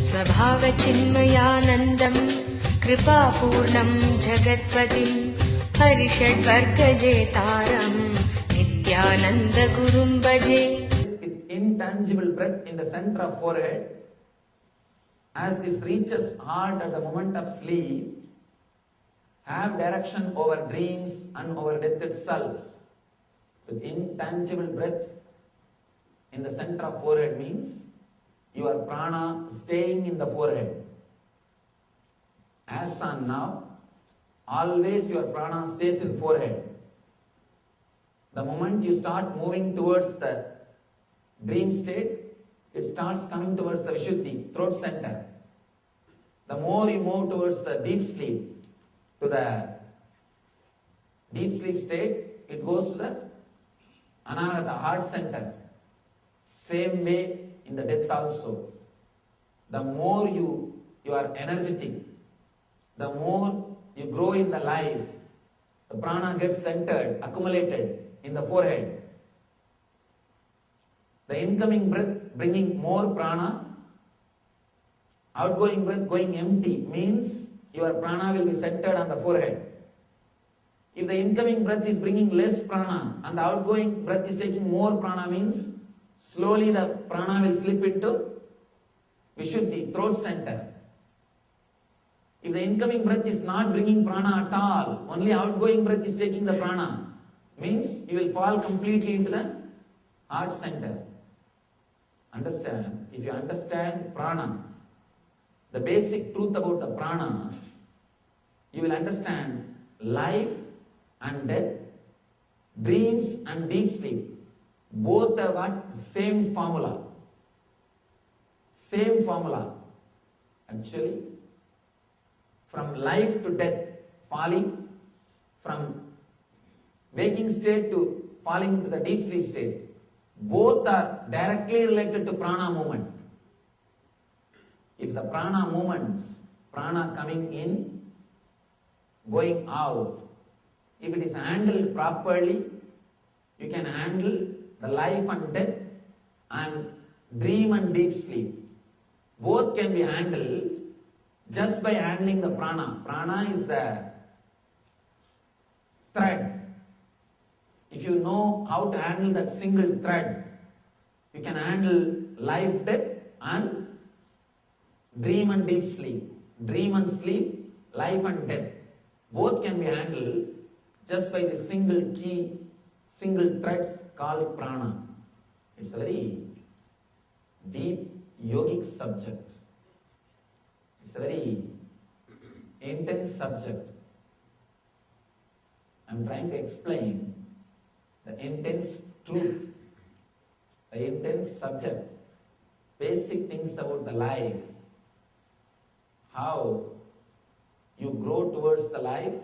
स्वभावचिन्मयानन्दं कृपापूर्णं जगत्पतिं हरिषड्वर्गजेतारं नित्यानन्दगुरुं भजे. With intangible breath in the center of forehead, as this reaches heart at the moment of sleep, have direction over dreams and over death itself. With intangible breath in the center of forehead means your prana staying in the forehead. As on now, always your prana stays in forehead. The moment you start moving towards the dream state, it starts coming towards the Vishuddhi, throat center. The more you move towards the deep sleep, to the deep sleep state, it goes to the Anahata, heart center. Same way in the death also. The more you are energetic, the more you grow in the life, the prana gets centered, accumulated in the forehead. The incoming breath bringing more prana, outgoing breath going empty means your prana will be centered on the forehead. If the incoming breath is bringing less prana and the outgoing breath is taking more prana means slowly the prana will slip into Vishuddhi, throat center. If the incoming breath is not bringing prana at all, only outgoing breath is taking the prana, means you will fall completely into the heart center. Understand? If you understand prana, the basic truth about the prana, you will understand life and death, dreams and deep sleep. Both have got same formula. Same formula. Actually, from life to death, falling, from waking state to falling into the deep sleep state, both are directly related to prana movement. If the prana movements, prana coming in, going out, if it is handled properly, you can handle the life and death and dream and deep sleep. Both can be handled just by handling the prana. Prana is the thread. If you know how to handle that single thread, you can handle life, death and dream and deep sleep. Dream and sleep, life and death. Both can be handled just by the single key, single thread called prana. It's a very deep yogic subject. It's a very intense subject. I'm trying to explain the intense truth, the intense subject, basic things about the life, how you grow towards the life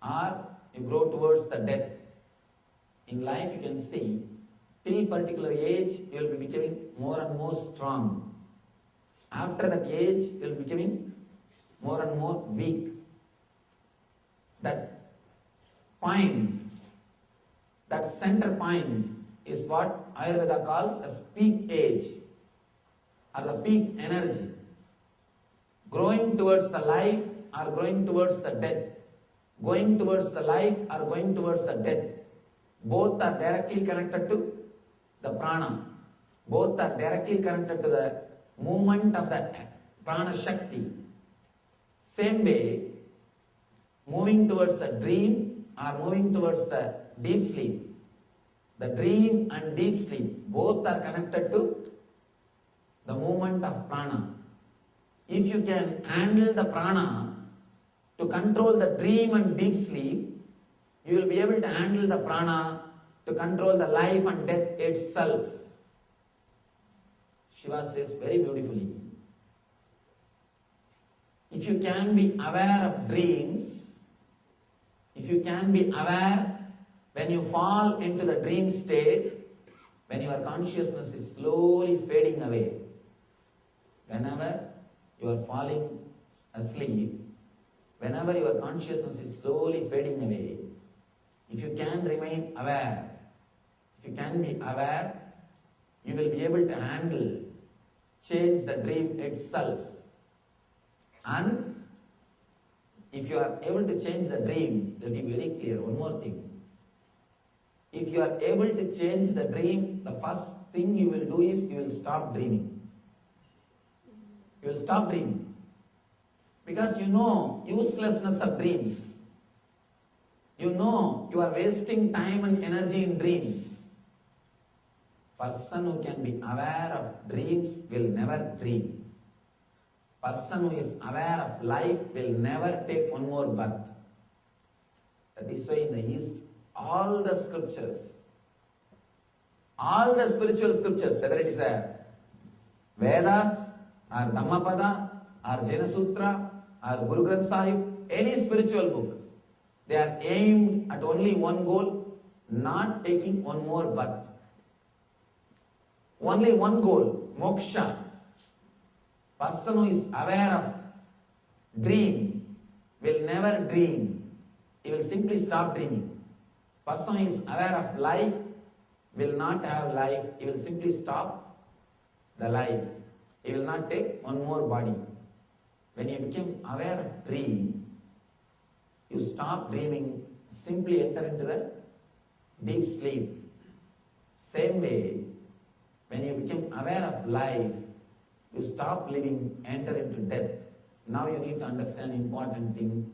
or you grow towards the death. In life you can see, till particular age you will be becoming more and more strong. After that age you will be becoming more and more weak. That point, that center point is what Ayurveda calls as peak age or the peak energy. Growing towards the life or going towards the death. Going towards the life or going towards the death. Both are directly connected to the prana. Both are directly connected to the movement of the prana shakti. Same way, moving towards the dream or moving towards the deep sleep. The dream and deep sleep both are connected to the movement of prana. If you can handle the prana to control the dream and deep sleep, you will be able to handle the prana to control the life and death itself. Shiva says very beautifully, if you can be aware of dreams, if you can be aware when you fall into the dream state, when your consciousness is slowly fading away, whenever you are falling asleep, whenever your consciousness is slowly fading away, if you can remain aware, if you can be aware, you will be able to handle change the dream itself. And if you are able to change the dream, it will be very clear. One more thing. If you are able to change the dream, the first thing you will do is you will stop dreaming. You will stop dreaming. Because you know uselessness of dreams. You know you are wasting time and energy in dreams. Person who can be aware of dreams will never dream. Person who is aware of life will never take one more birth. That is why in the East, all the scriptures, all the spiritual scriptures, whether it is a Vedas, or Dhammapada, or Jaina Sutra, or Guru Granth Sahib, any spiritual book, they are aimed at only one goal, not taking one more birth. Only one goal, moksha. Person who is aware of dream will never dream. He will simply stop dreaming. Person who is aware of life will not have life. He will simply stop the life. He will not take one more body. When you become aware of dream, you stop dreaming, simply enter into the deep sleep. Same way, when you become aware of life, you stop living, enter into death. Now you need to understand important thing.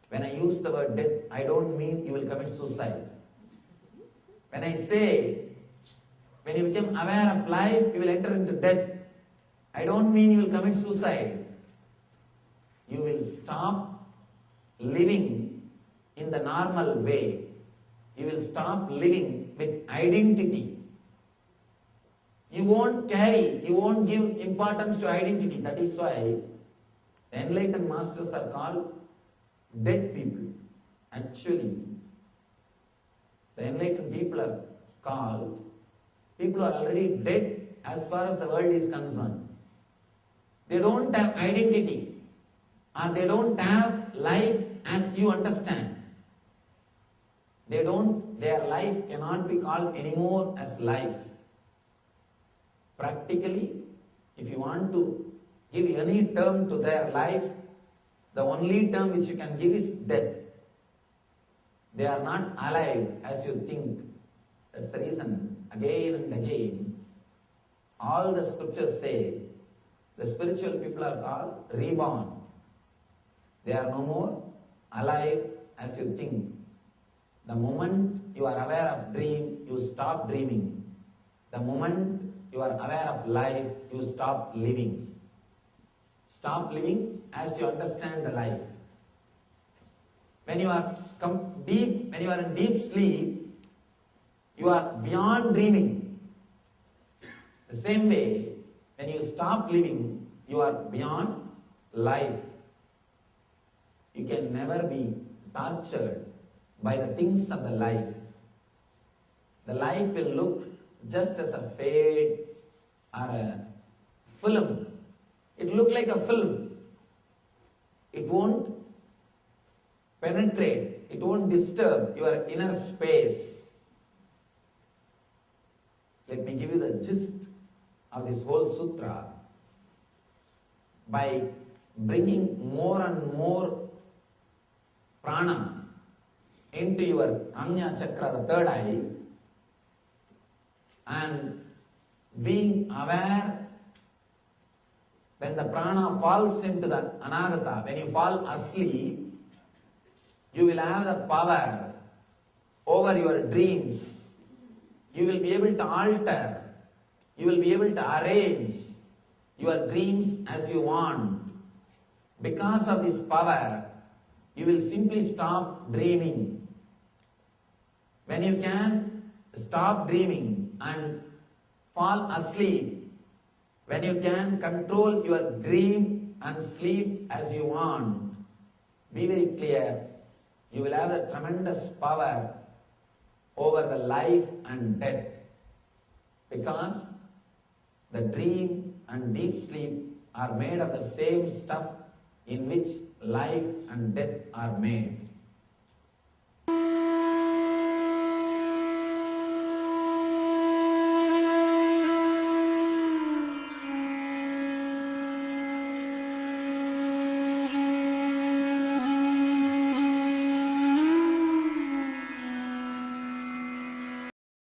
When I use the word death, I don't mean you will commit suicide. When I say, when you become aware of life, you will enter into death, I don't mean you will commit suicide. You will stop living in the normal way. You will stop living with identity. You won't give importance to identity. That is why the enlightened masters are called dead people. Actually, the enlightened people are called people who are already dead as far as the world is concerned. They don't have identity, or they don't have life as you understand. Their life cannot be called anymore as life. Practically, if you want to give any term to their life, the only term which you can give is death. They are not alive as you think. That's the reason, again and again, all the scriptures say, the spiritual people are called reborn. They are no more alive as you think. The moment you are aware of dream, you stop dreaming. The moment you are aware of life, you stop living. Stop living as you understand the life. When you are in deep sleep, you are beyond dreaming. The same way, when you stop living, you are beyond life. You can never be tortured by the things of the life. The life will look just as a fade or a film. It will look like a film. It won't penetrate. It won't disturb your inner space. Let me give you the gist of this whole sutra. By bringing more and more prana into your Ajna chakra, the third eye, and being aware when the prana falls into the anagata, when you fall asleep, you will have the power over your dreams. You will be able to alter, you will be able to arrange your dreams as you want. Because of this power, you will simply stop dreaming. When you can stop dreaming and fall asleep, when you can control your dream and sleep as you want, be very clear, you will have the tremendous power over the life and death. Because the dream and deep sleep are made of the same stuff in which life and death are made.